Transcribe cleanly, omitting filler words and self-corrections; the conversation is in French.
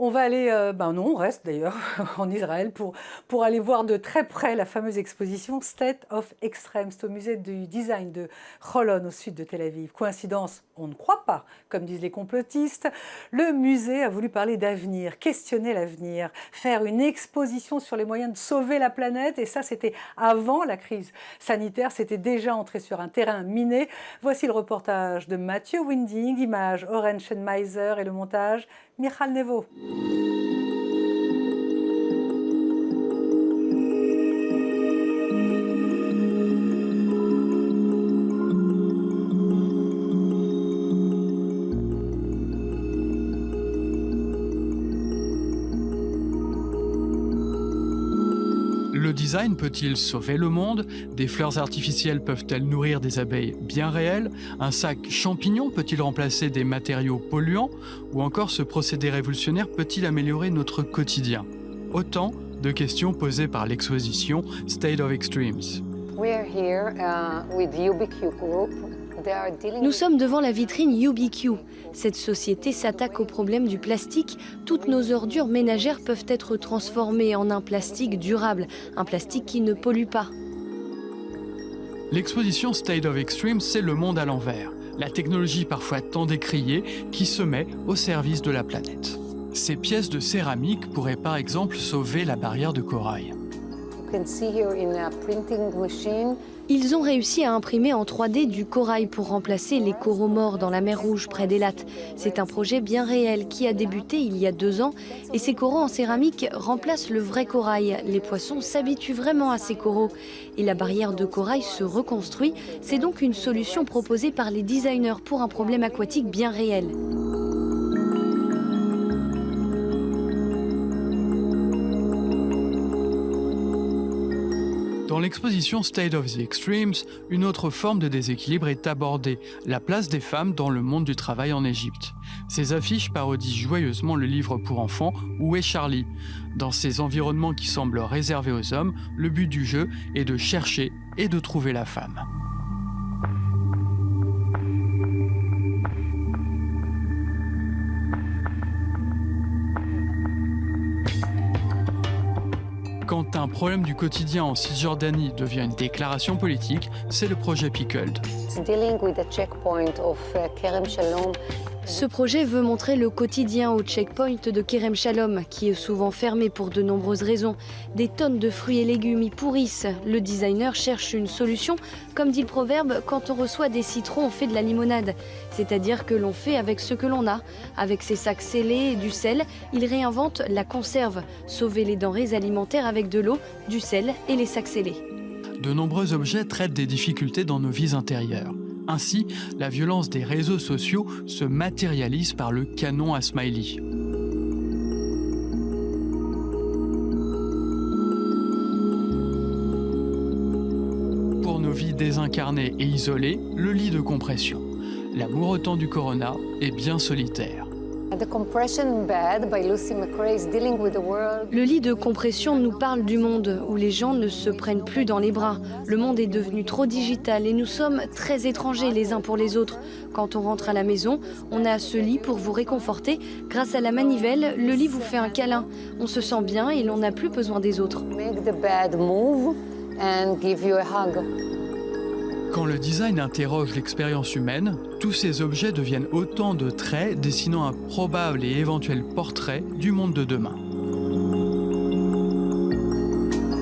On va aller, non, on reste d'ailleurs en Israël pour aller voir de très près la fameuse exposition State of Extreme. C'est au musée du design de Holon, au sud de Tel Aviv. Coïncidence? On ne croit pas, comme disent les complotistes. Le musée a voulu parler d'avenir, questionner l'avenir, faire une exposition sur les moyens de sauver la planète. Et ça, c'était avant la crise sanitaire. C'était déjà entré sur un terrain miné. Voici le reportage de Mathieu Winding, images Oren Schenmeiser et le montage Michal Nevo. Le design peut-il sauver le monde? Des fleurs artificielles peuvent-elles nourrir des abeilles bien réelles? Un sac champignon peut-il remplacer des matériaux polluants? Ou encore ce procédé révolutionnaire peut-il améliorer notre quotidien? Autant de questions posées par l'exposition State of Extremes. Nous sommes devant la vitrine UBQ. Cette société s'attaque au problème du plastique. Toutes nos ordures ménagères peuvent être transformées en un plastique durable, un plastique qui ne pollue pas. L'exposition State of Extremes, c'est le monde à l'envers. La technologie parfois tant décriée qui se met au service de la planète. Ces pièces de céramique pourraient par exemple sauver la barrière de corail. Ils ont réussi à imprimer en 3D du corail pour remplacer les coraux morts dans la mer Rouge près d'Eilat. C'est un projet bien réel qui a débuté il y a 2 ans et ces coraux en céramique remplacent le vrai corail. Les poissons s'habituent vraiment à ces coraux et la barrière de corail se reconstruit. C'est donc une solution proposée par les designers pour un problème aquatique bien réel. Dans l'exposition State of the Extremes, une autre forme de déséquilibre est abordée, la place des femmes dans le monde du travail en Égypte. Ces affiches parodient joyeusement le livre pour enfants Où est Charlie? Dans ces environnements qui semblent réservés aux hommes, le but du jeu est de chercher et de trouver la femme. Quand un problème du quotidien en Cisjordanie devient une déclaration politique, c'est le projet Pickled. Ce projet veut montrer le quotidien au checkpoint de Kerem Shalom, qui est souvent fermé pour de nombreuses raisons. Des tonnes de fruits et légumes y pourrissent. Le designer cherche une solution. Comme dit le proverbe, quand on reçoit des citrons, on fait de la limonade. C'est-à-dire que l'on fait avec ce que l'on a. Avec ses sacs scellés et du sel, il réinvente la conserve. Sauver les denrées alimentaires avec de l'eau, du sel et les sacs scellés. De nombreux objets traitent des difficultés dans nos vies intérieures. Ainsi, la violence des réseaux sociaux se matérialise par le canon à smiley. Pour nos vies désincarnées et isolées, le lit de compression. L'amour au temps du corona est bien solitaire. Le lit de compression nous parle du monde où les gens ne se prennent plus dans les bras. Le monde est devenu trop digital et nous sommes très étrangers les uns pour les autres. Quand on rentre à la maison, on a ce lit pour vous réconforter. Grâce à la manivelle, le lit vous fait un câlin. On se sent bien et l'on n'a plus besoin des autres. Quand le design interroge l'expérience humaine, tous ces objets deviennent autant de traits dessinant un probable et éventuel portrait du monde de demain.